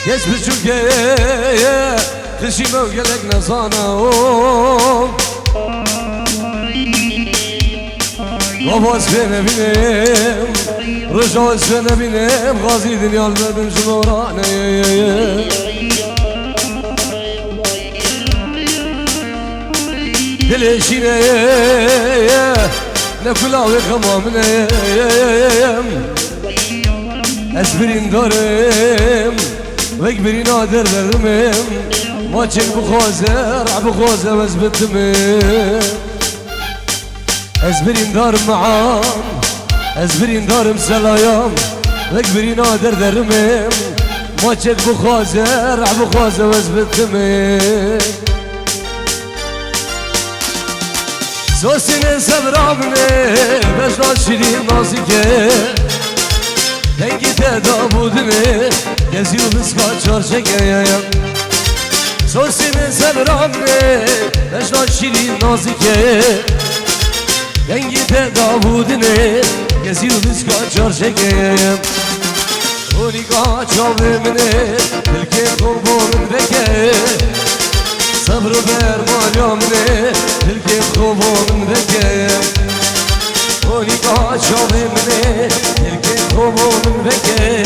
Geç buçuk Kışıma gelek nazana Babas bene binem Rıjas bene binem Gazi dünyal verdim şunurane Dileşine Ne kulağı kamamine Esbirin darım Vekbirin ader vermem Maçek bu khozer Bu khozer ezbettim Ezbirin darım معان Ezbirin darım selayam Vekbirin ader vermem Maçek bu khozer Bu khozer ezbettim Sosine sebrabne Beşla şirin nazike Dengi tedabudine Geziyoruz kaçar çekeye Sosine sebrabne Beşla şirin nazike Dengi tedabudine Geziyoruz kaçar çekeye Oli kaçar emine Dilke kurbanın veke Sabrı ver malamine Dilke kurbanın veke Oli kaçar emine Dilke kurbanın veke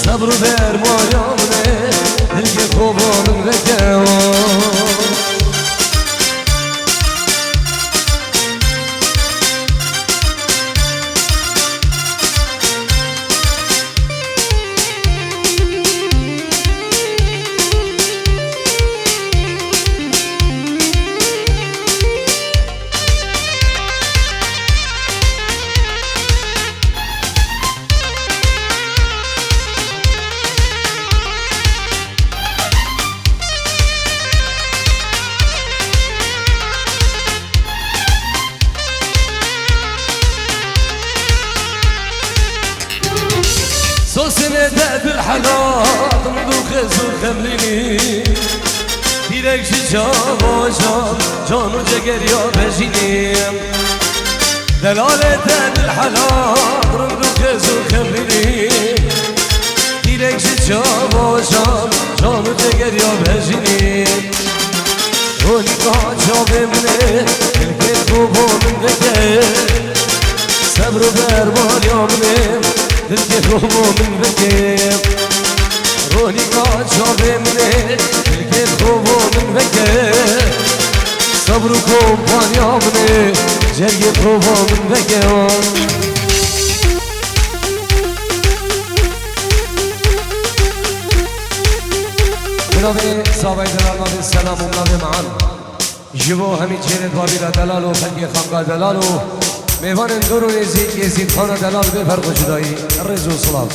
Sabrı ver malamine Dilke kurbanın veke Sosine de بالحلال مدو خزو خملini Direk şişavaşan Canı ceger ya bejinim Delalete بالحلال مدو خزو خملini Direk şişavaşan Canı ceger ya bejinim Oli kaçav emne Dilke kubonun veke Sabrı ver malyamnem Dilke kubonun veke Roli kaçav emne Dilke kubonun veke Sabrı kumpanyamne Cerge kubonun veke Nabi sahabe-i delal nabi selamun nabi ma'an Jivo hemi çenet babila delalu Fengi khamga delalu Meyvanin durun Yezid Khan'a delal ve farkı judai Rezu salam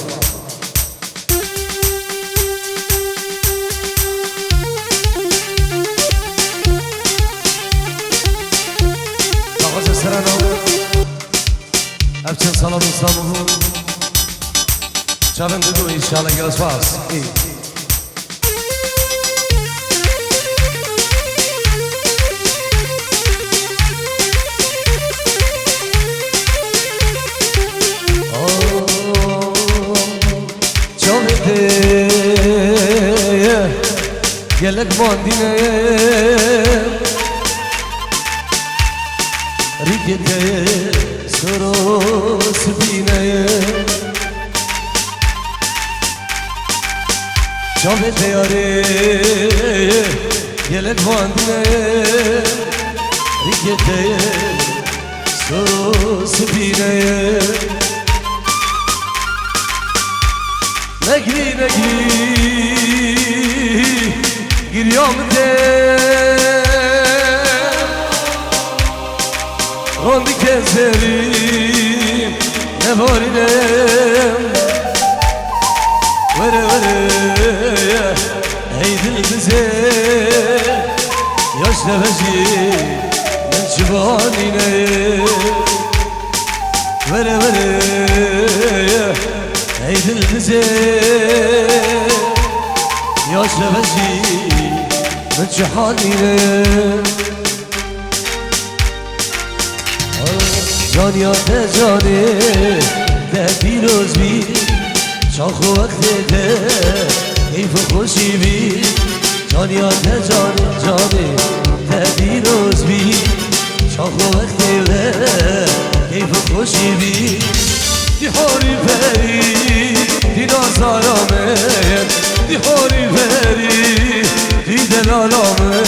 Ağzı sırana Efçin salam İslam'ı Çavın dudu inşallah gel asfaz Gelek bandine Rikete soros bine Çavete yare Gelek bandine Rikete soros bine Negri negri Giryam de Rondi keserim Ne varidem Vere vere Ey dil bize Yaş nefesi Men çıbanine Vere vere Ey dil bize Yaş nefesi من جهانیه جانیات جانه ده پیروز بی چاخو وقت ده کیف خوشی بی جانیات جانی تدیروز بی چاخو وقتی به کیف خوشی بی دی حوری پری دی نازارامه دی حوری پری دی دلالامه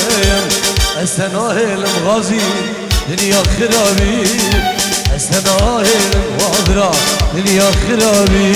استناهل غازی دنیا خرابی استناهل غادرا دنیا خرابی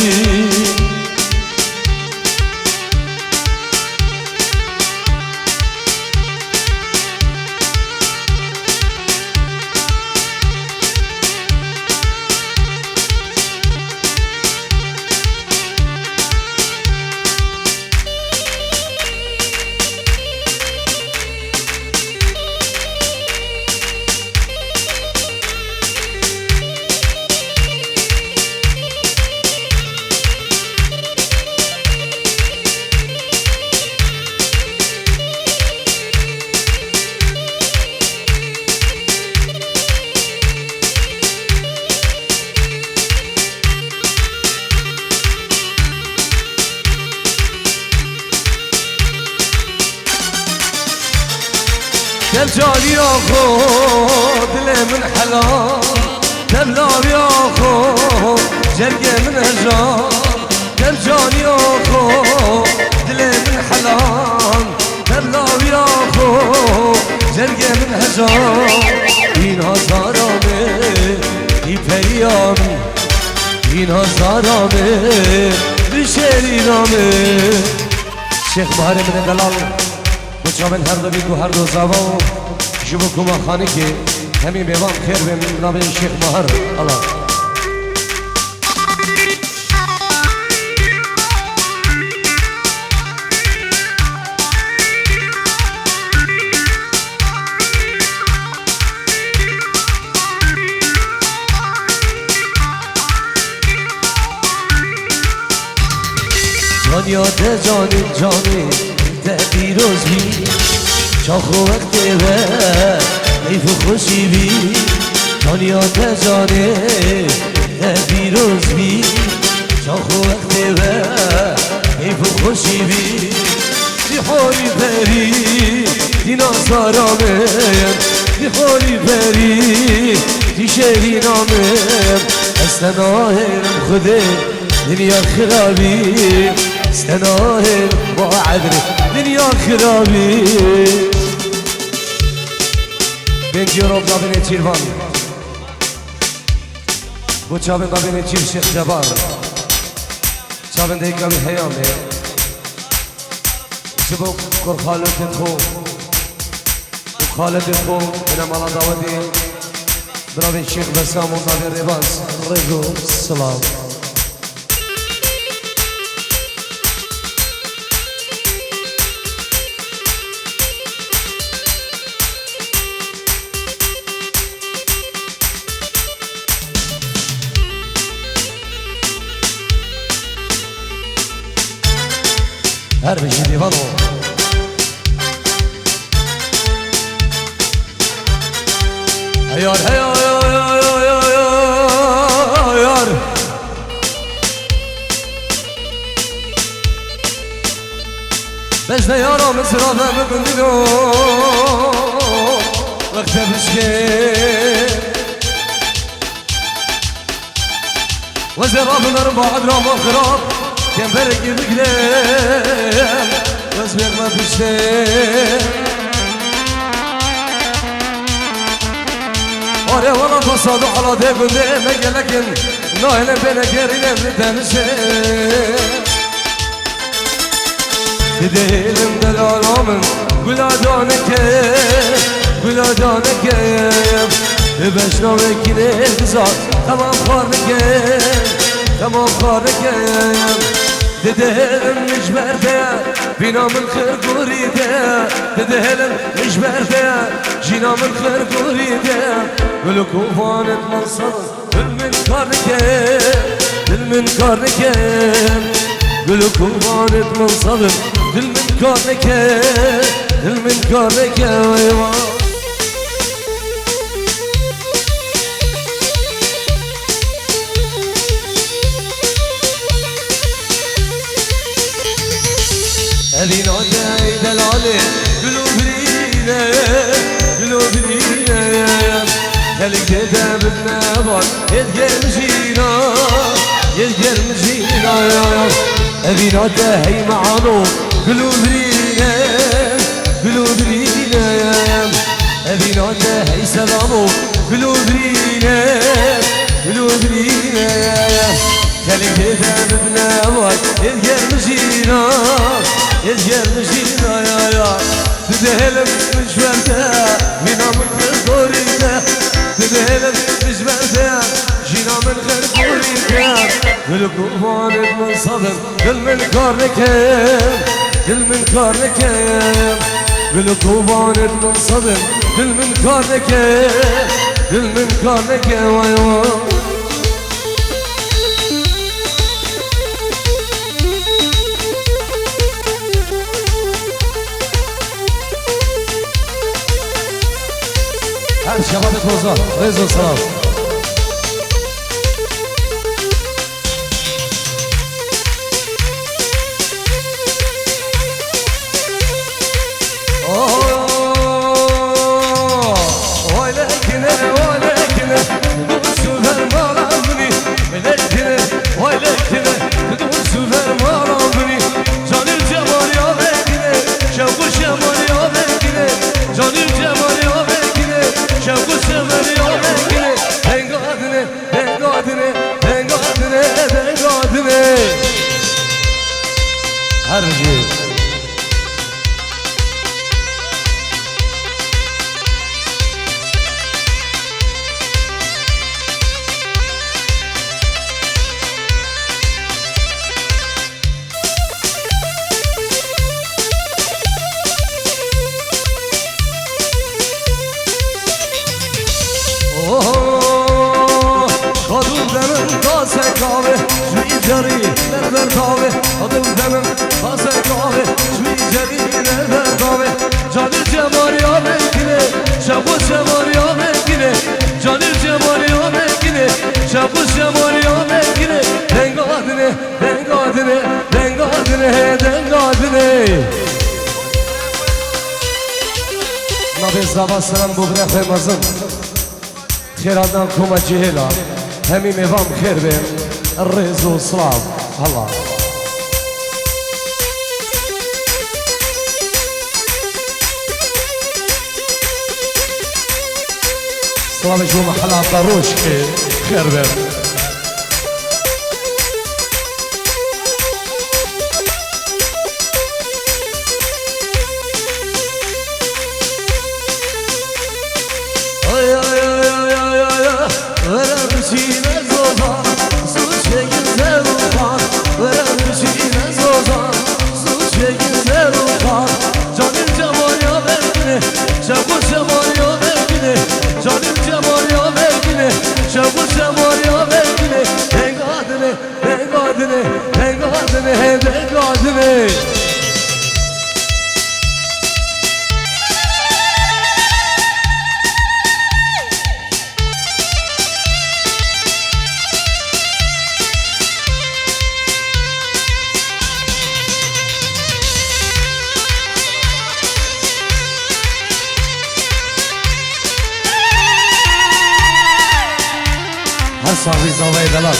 دل جانی آخو دل من حلال دلابی آخو جرگ من هجار دل جانی آخو دل من حلال دلابی آخو جرگ من هجار این هزارامه ای پریامی این هزارامه بشرینامه شیخ مهر من دلال بچامن هر دو بیگو هر دو زبان جبو کما خانه که همین بیوان خیر بیم نام شیخ مهر الله جانیات جانی دیروز بی چاخو وقتی به کیف خوشی بی جانیات جانی دیروز بی چاخو وقتی به کیف خوشی بی دی خوری پری دی نازارامه دی خوری پری دی شهرینامه استناهرم خوده دنیا خرابی استناهر با عدل دنیا خرابی بنجی رو قابل چیروان بو چابن قابل چیر شیخ جبار چابن دیگه قابل حیامه شبو کر خالد خو و خالد خو بنا مالا داودی برای شیخ بسام و قابل رباز رجو سلام هر بشی دیوانو هیار بجد یارا مصرا ببندینو وقت بشکه وزرا بنر بعد را مخراب كم برق بقلم وزبير ما بشتي أوري والله تصادو على دي قندي مقلقن ناهلا بينا كيرينا بنتمشي بديلم دلالامن قلادانك قلادانك بشنا وكيني بزار تمام خارنك تمام خارنك ددهلم نجبرده بینام الخير قريده ددهلم نجبرده جینام الخير قريده ولو كوفانت منصر دل من كارنك دل من كارنك ولو كوفانت منصر دل من كارنك دل من كارنك ويوان وان يدقر مجينا يدقر مجينا أبينا تهي معانو قلوبرينا قلوبرينا أبينا تهي سلامو قلوبرينا قلوبرينا خليك تهدى بناوات يدقر مجينا يدقر مجينا يا تدهلم مجبرتا بينا من غير دورينا تدهلم مجبرتا جينا من غير دورينا بالقوانت من صدر كل من كارنكام كل من كارنكام بالقوانت من صدر كل من كارنكام كل من كارنكام وايوا شباب الوزارة رزق السلام هرجي جري نربر طاوي أضم دمم خاصة طاوي شوي جري نربر طاوي جان الجمال يا مكني شابو الجمال يا مكني جان الجمال يا مكني شابو الجمال يا مكني دنقادني دنقادني دنقادني دنقادني نبي زبا سلام ببرخ مزن خيراتنا كوما جهلا همي ميوام خير بهم الرز والصلاب الله صلاب شو محلات ضروش خير بهم صافي صافي دلال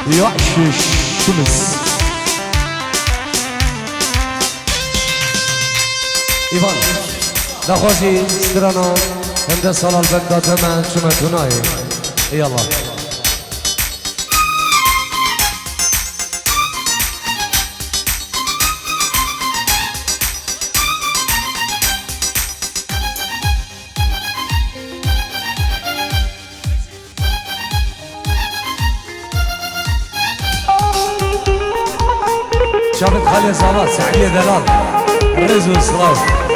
يعشش شمس إيفان دخوشي سترانا هنده سالال بنده تمن شمتوناي يلا شافت خالي صلاة سعيدة دلال الرز والصلاة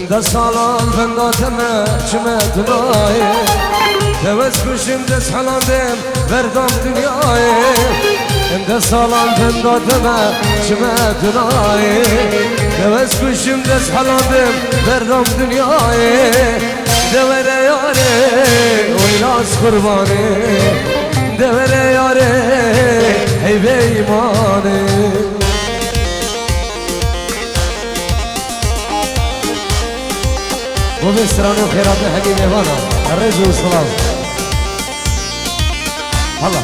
ده سالان بنداتم چمه دنای دوز کشم دست حلاندم بردم دنیای ده سالان بنداتم چمه دنای دوز کشم دست حلاندم بردم دنیای دوره یاره ویلاس قربانه دوره یاره ای به ایمانه وبسران وخيرات هدي مهوانا الرزق والسلام هلا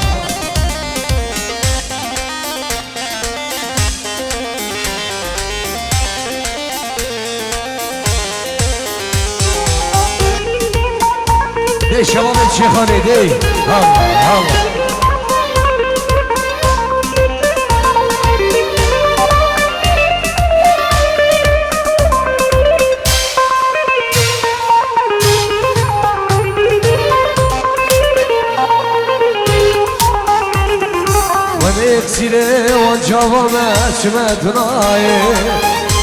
دي شباب الشيخاني دي هلا سيري وانجابامه چمه دناي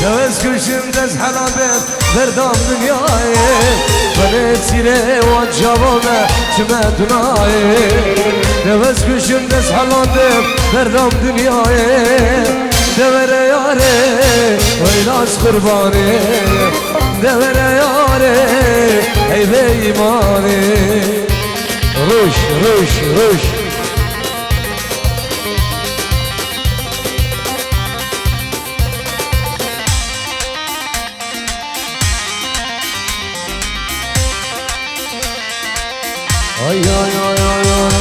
دوز كشم دز حلابم بردام دنياي بنت سيري وانجابامه چمه دناي دوز كشم دز حلابم بردام دنياي دوره ياري ويلاس قرباني دوره ياري اي بيماني روش روش روش ay ay ay ay ay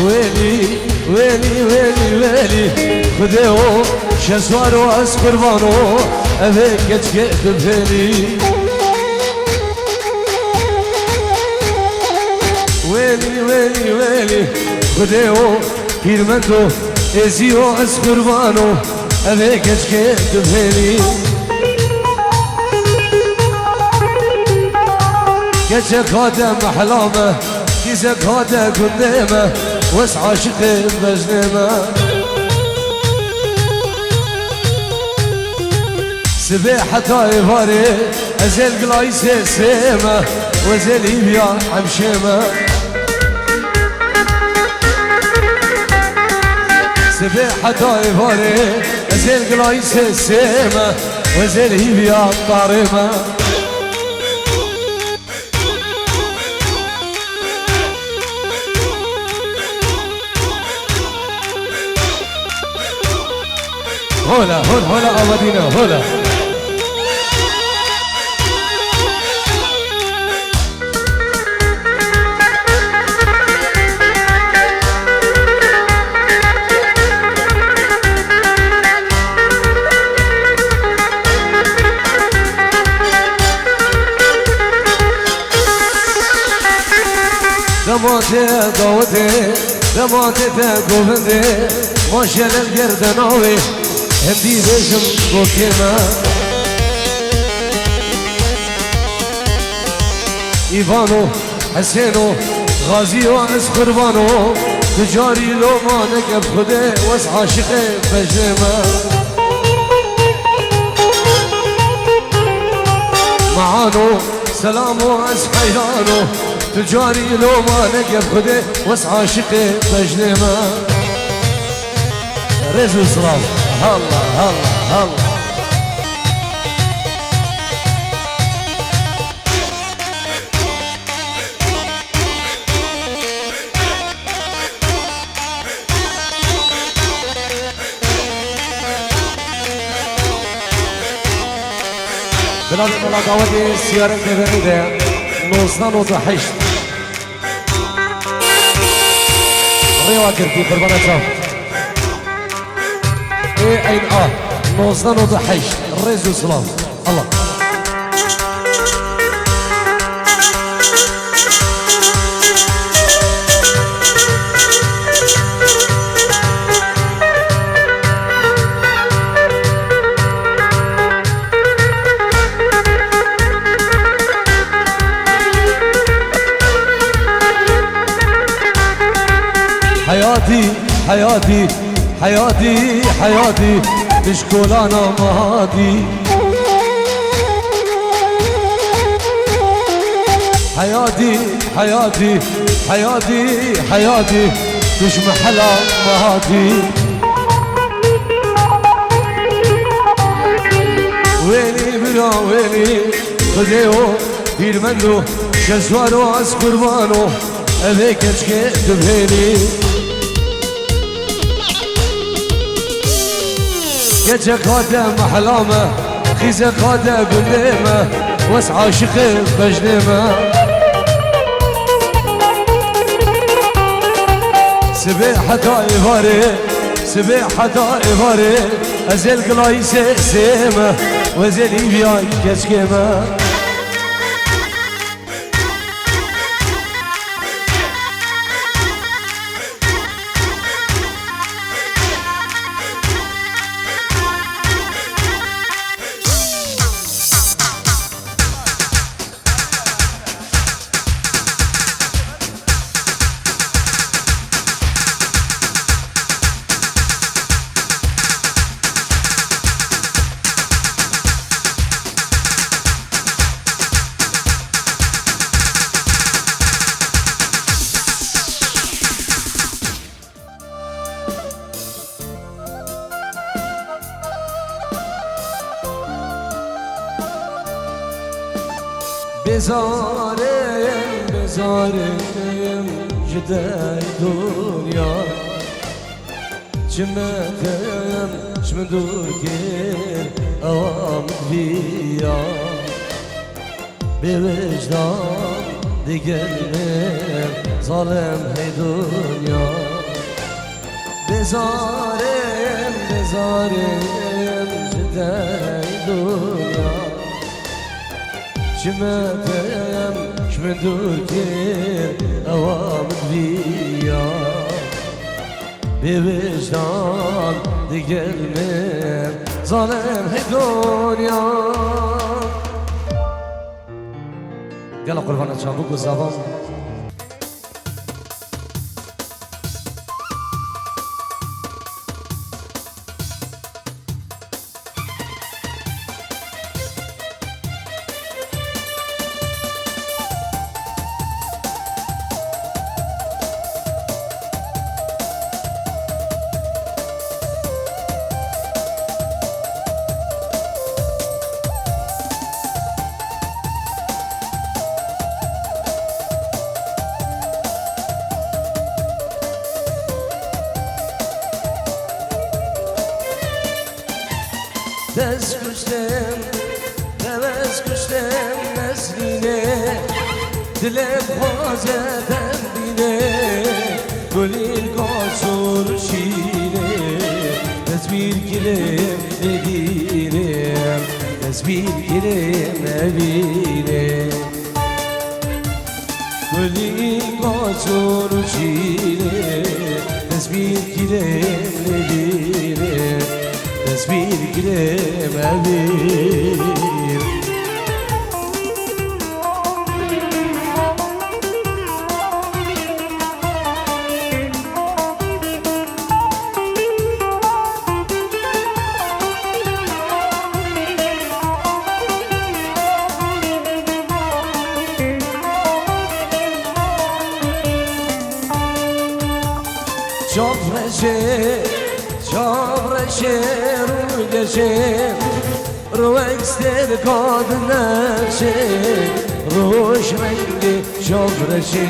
ويلي ويلي ويلي ويلي خديو شسوارو از قربانو افك كتك بفيلي ويلي ويلي ويلي خديو هيرمندو ازيو از قربانو افك كتك بفيلي كتك هذا محلامه كيزك هذا قدامه وس عاشق بجنامه سباحة طايفاري ازال قلايس سيمه وازال يبيع عمشامه سباحة طايفاري ازال قلايس سيمه وازال يبيع طارمه هولا هولا هولا أودينا هولا دماتي قوتي دماتي تقوفندي ماشي للقردناوي هندي بيشم بوكيما إيفانو حسينو غازي وعز قربانو تجاري لو ما نقب خده وس عاشقه بجنما معانو سلامو عز حيرانو تجاري لو ما نقب خده وس عاشقه بجنما رزو صلاة هلا هلا هلا بلاد ملاقاوتي سيارة كبيرة نوصنا وتحشت ريوا كرتي قربانة شاف ايه اين نوصنا وتحشت الرئيس والسلام الله حياتي حياتي حياتي حياتي مش كل انا مهاتي حياتي حياتي حياتي حياتي مش محلى مهاتي ويلي بلا ويلي خذيو يرملو شزوانو از قربانو ابي كشكي تبهيني كجا قادم احلامه خيزه قادم بالنيمه واسعى شقي بجنيمه سبيحة إباري سبيحة إباري أزل قلاي سيمة وزل إبياي كشكيمة بزارم بزارم جدای دنیا چمتم چم دور کن اوام بیا به وجدان دیگرم ظالم هی دنیا بزارم بزارم جدای دنیا شمتم شمدور كير اوامد بيا بوجدان دقلمم ظالم هي دنيا يلا قربان تشابوك وزافام دست کشتم نوز کشتم نسلینه دلم خوازدم بینه گلین کاسور شینه تصویر گلم ندیرم تصویر گلم نبینه گلین کاسور شینه تصویر گلم ندیرم تصویر گرم ابیر شابرشه رو گشه رو اکستر کادنشه روش رنگی شابرشه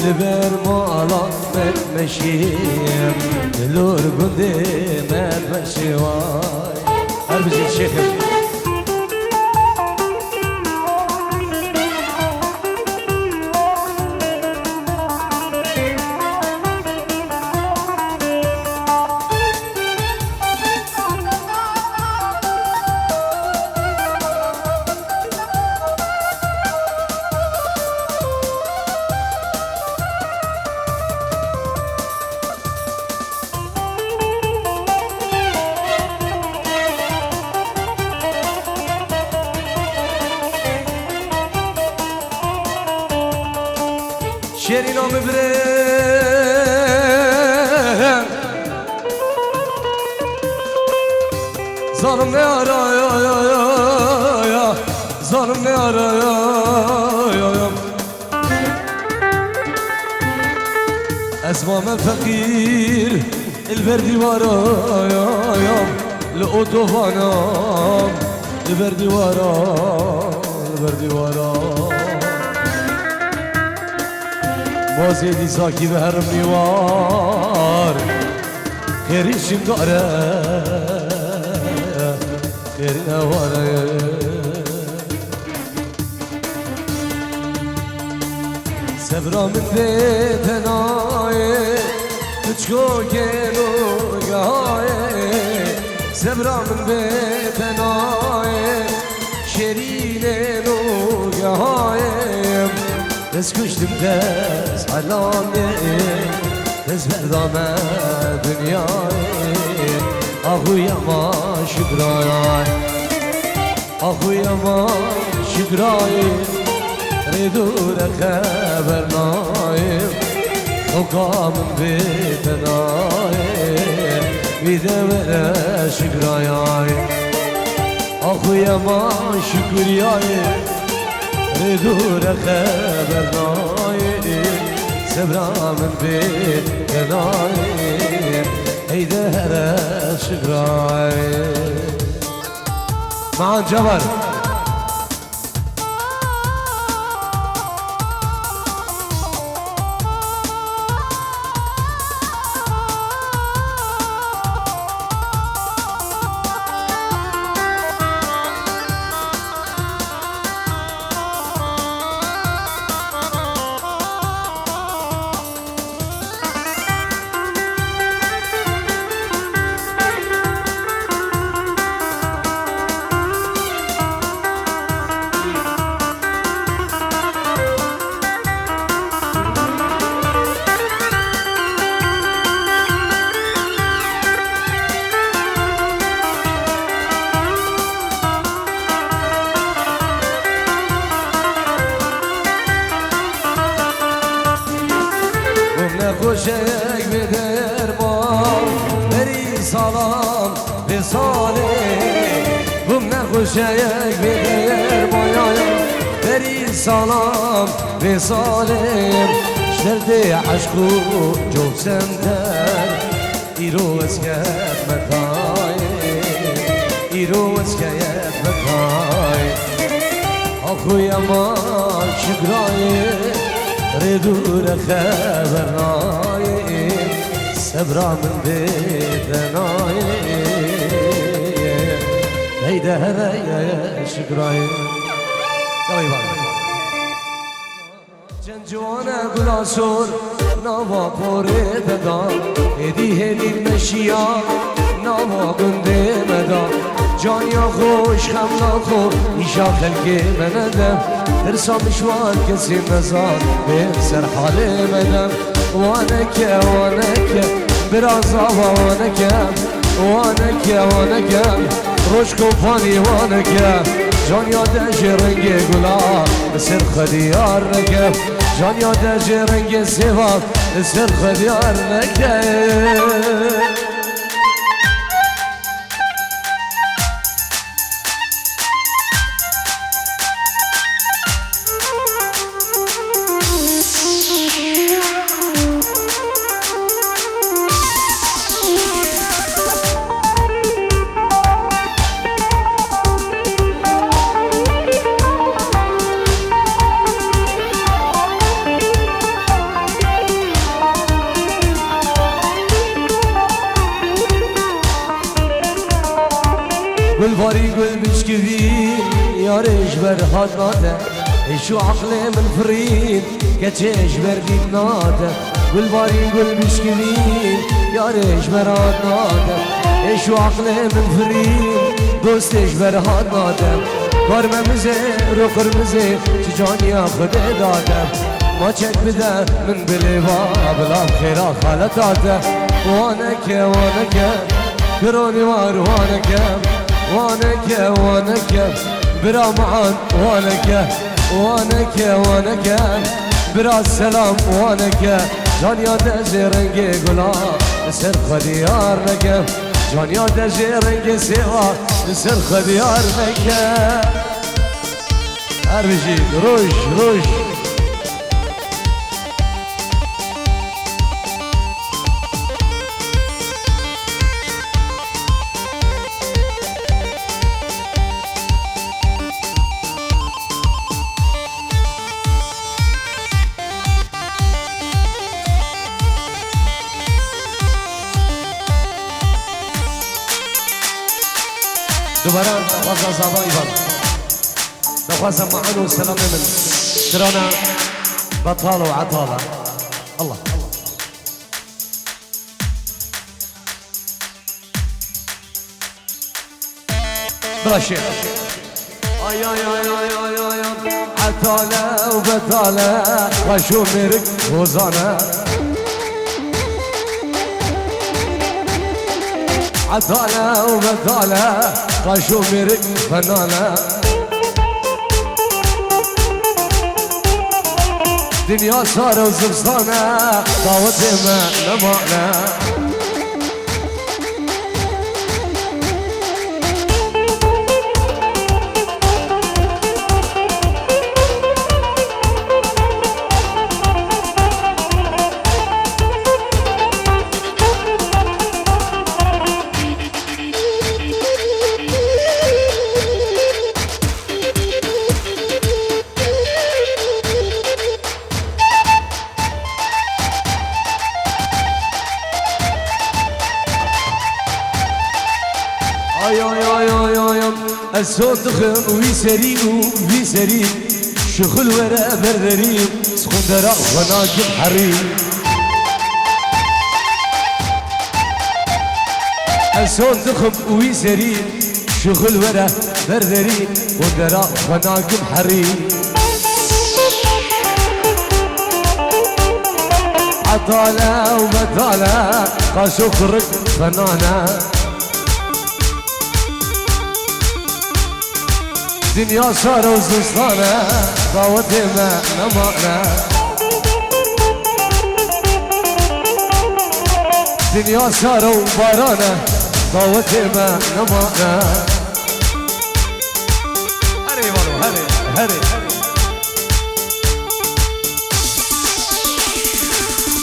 لبر مالا متمشیم دلور گنده متمشی وای هر بزید شیخم شیری نام بره ظالم نه آرا یا ظالم نه آرا یا زمام فقير البردي ورايا لأوتوفانام البردي ورا ما زيدي ساكي بهرم نوار خيري شمدارة خيري نوارة سبرا من بيتناي تشكو كيلو قاي سبرا من بيتناي شرينينو قاي بس كشتم دس علامي بس بردامة دنياي أخويا ما شكراي أخويا ما شكراي ردور خبر نايم حكام بيت نايم بدور شكراي أخويا ما شكراي ردور خبر نايم سبرا من بيت نايم هيدر شكراي مع جبر خوشک به دربار بری سلام به ساله بوم نخوشک به دربار بری سلام به ساله شرد عشق و جوسندر ایرو اسکت مکای ایرو اسکت مکای آخوی ما شکرای ردور خبر نايم سبرا من بيتناي هيدا هذا شكراي جنجوانا قلاسور نوا بوري ددا هدي هدي المشيا نوا قندي مدا جانيا خوش خمنا خو ایشا خلقی مندم ترسا مشوار کسی مزار بسر حال مندم وانکه برازا وانکه روش کمپانی وانکه جانيا دجي رنگ گلا سر خدیار نکه جانيا دجي رنگ سوا سر خدیار نکه گلباری گل بشکوی یارش بر حد ناده ایشو عقل من فرید کچش بردیم ناده گلباری گل بشکوی یارش بر حد ناده ایشو عقل من فرید دوستش بر حد ناده کارممزه رو قرمزه چه جانیا خود داده ما چک بده من بلیوا بلا خیرا خالت داده وانکه کرونی وار وانکه برا معان وانکه برا سلام وانکه جانیا دجی رنگ گلا سر خدیار نکه جانیا دجی رنگ سوا سر خدیار نکه هر بجی روش دوباره واسه زبان ایوان نخواسم معانو سلام من ترانا بطالة وعطالة الله بلا شيء اي اي اي اي اي اي عطالة وبطالة وشو مرق وزانة عطالة وبطالة وشو مرق فنانة دنيا صار وزبصانة دعوتي ما نمانا الصوت دخن ويسري ويسري شغل ورا بردري سخون درق وناجم حريم الصوت دخن ويسري شغل ورا بردري ودرق وناجم حريم عطالة وبطالة قاشوكرك فنانة دنيا صار وزستانة ضاوتي ما نمانا دنيا صار وبارانة ضاوتي ما نمانا هري والو هري هري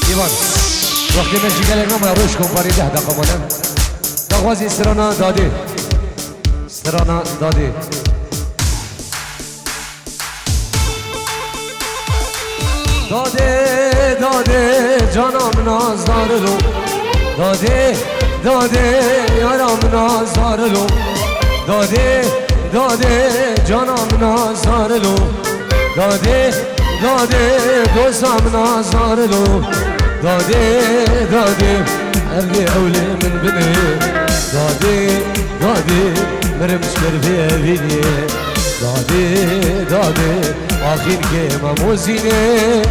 إيمان وقتی نشی گلگ نما روش کن پاری 10 دقیقه مانم دخوازی سرانا دادی سرانا دادی داده داده جانم نازدار لو داده داده یارم نازدار لو داده داده جانم نازدار لو داده داده دوستم نازدار لو داده داده ارگی اولی من بنی داده داده مرمش کرده بینی داده داده آخر که مموزینه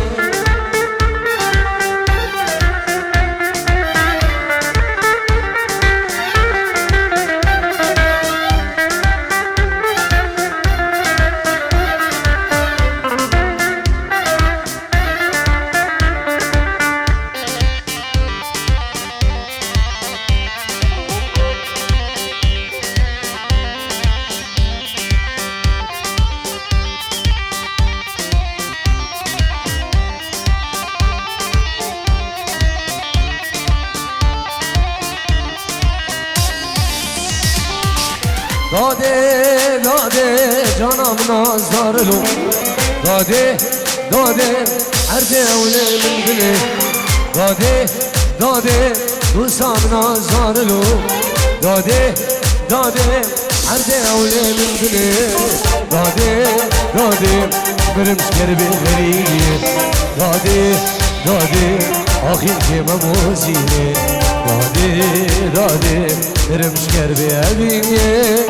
داده داده جانم نازدار لو داده داده هر دوله من بله داده داده دوستم نازدار لو داده داده هر دوله من بله داده داده برمش کربه غریبیه داده داده آخر که مموزینه داده داده برمش کربه عبیه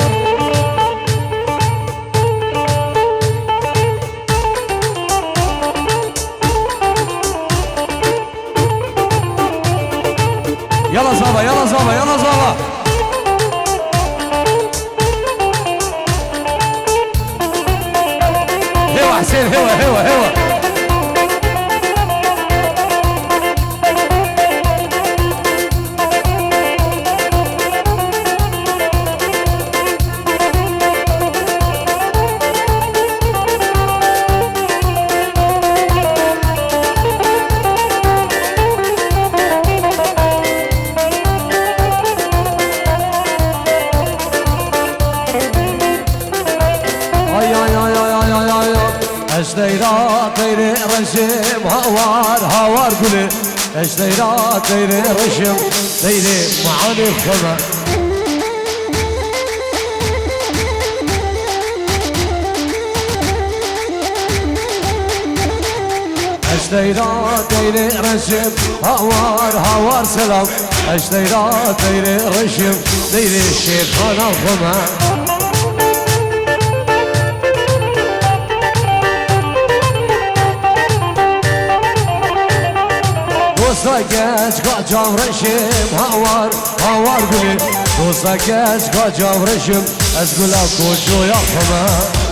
يلا زابا يلا زابا يلا زابا هوا حسين هوا هوا هوا اشتيرا طير رشم هوار هوار قولي اشتيرا طير رشم طير معاني خما اشتيرا ديري رشم هوار سلام اشتيرا ديري رشم ديري الشيخ انا الخما دوستاكش قاچام رشم هوار گلی دوستاكش قاچام رشم از گلا کوچو یا خما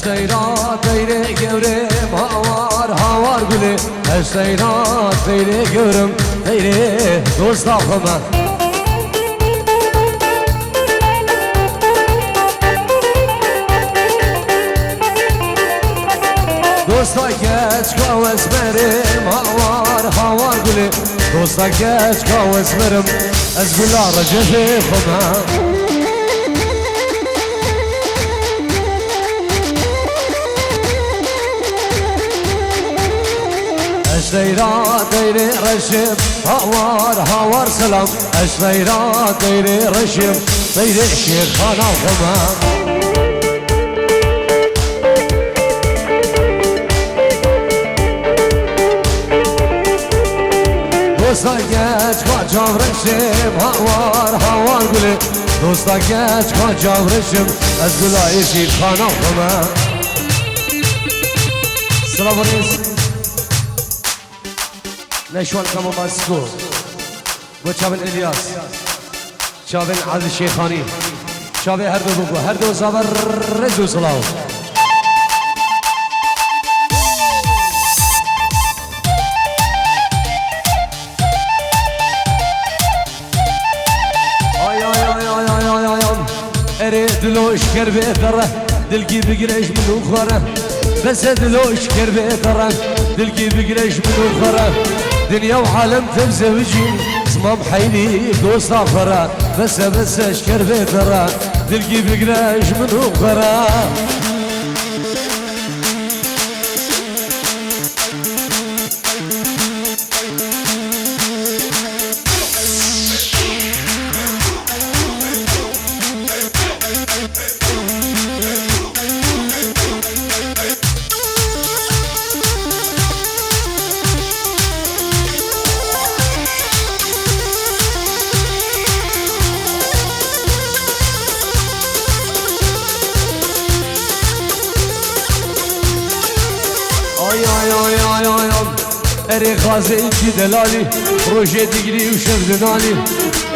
اشتيرا ديري قورم هوار قولي اشتيرا ديري قورم ديري دوست خما دوستاكش قاوز مرم هوار قولي دوستاكش قاوز مرم از قولا رجفي خما اشتيرا ديري رشم هوار سلام اشتيرا ديري رشم ديري الشيخ انا الخما دوستاكش قاچام رشم هوار گلی دوستاكش قاچام رشم از گلای الشيخ انا الخما السلام عليكم نشوان كما ماسكو وشابن الياس شابن عز الشيخاني شابن هردو بوكو هردو صابر رزو صلاو اريد لو اشكر بيتره دلقي بقريش من اخره بس لو اشكر بيتره دلقي بقريش من اخره دنيا وعالم تمزوجين صمام حيني دوست اخره بس اشكر بيتره دلقي بقريش من اخره اري غازي في دلالي روجي تجري وشف دنالي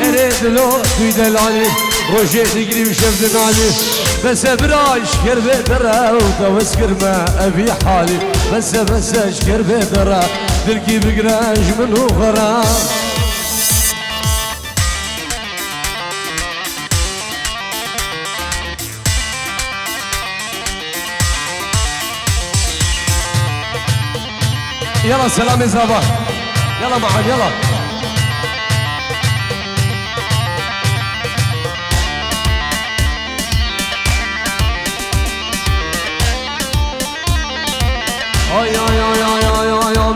اري دلو في دلالي روجي تجري وشف دنالي بس براش كربي درا وتوسكر ما ابي حالي بس اشكر بدرا تلقي بقراش من غرام يلا سلام يا زبا يلا معا يلا هاي هاي هاي هاي هاي هاي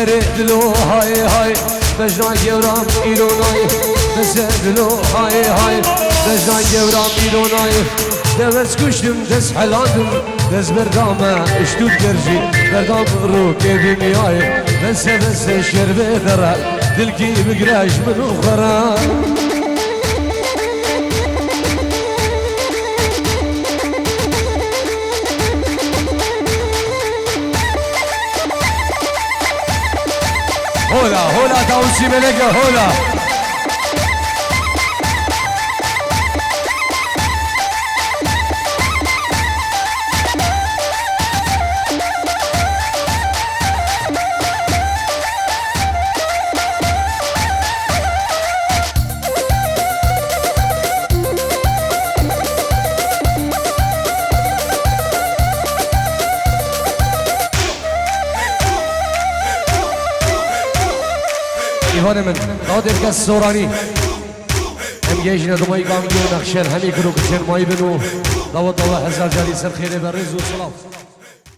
اردلو هاي بجنا جورام ايروناي بزدلو هاي بجنا جورام ايروناي دبس كشتم دس حلاندم دس بردامه اشتود گرجی بردام رو كيفي مياي بس شربي ذرا دلكي بقراش من اخرى هولا تاوسي ملكه هولا ایوان من دادر کس سورانی هم گیجنه دمایی گامگی و نخشن همی کرو کچر مایی بنو دوا هزار جالی سر خیره برز و سلاف